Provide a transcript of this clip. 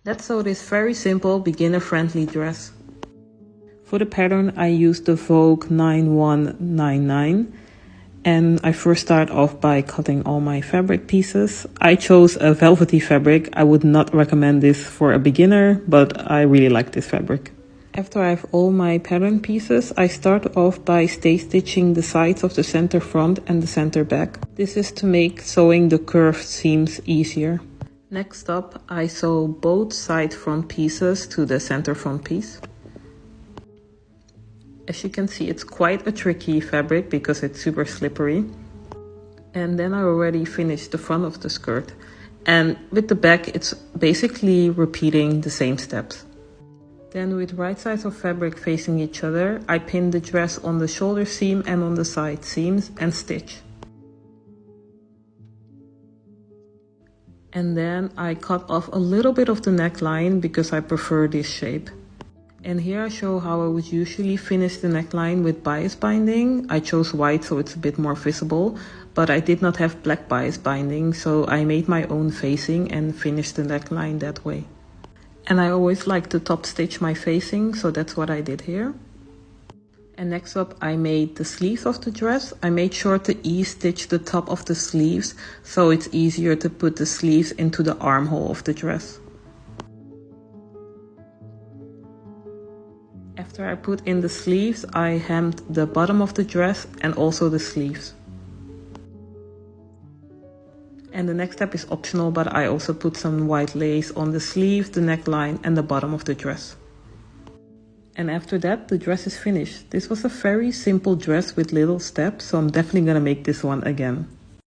Let's sew this very simple beginner-friendly dress. For the pattern I used the Vogue 9199 and I first start off by cutting all my fabric pieces. I chose a velvety fabric. I would not recommend this for a beginner, but I really like this fabric. After I have all my pattern pieces, I start off by stay stitching the sides of the center front and the center back. This is to make sewing the curved seams easier. Next up, I sew both side front pieces to the center front piece. As you can see, it's quite a tricky fabric because it's super slippery. And then I already finished the front of the skirt. And with the back, it's basically repeating the same steps. Then with right sides of fabric facing each other, I pin the dress on the shoulder seam and on the side seams and stitch. And then I cut off a little bit of the neckline because I prefer this shape. And here I show how I would usually finish the neckline with bias binding. I chose white so it's a bit more visible, but I did not have black bias binding, so I made my own facing and finished the neckline that way. And I always like to top stitch my facing, so that's what I did here. And next up I made the sleeves of the dress. I made sure to E-stitch the top of the sleeves, so it's easier to put the sleeves into the armhole of the dress. After I put in the sleeves, I hemmed the bottom of the dress and also the sleeves. And the next step is optional, but I also put some white lace on the sleeve, the neckline and the bottom of the dress. And after that, the dress is finished. This was a very simple dress with little steps, so I'm definitely gonna make this one again.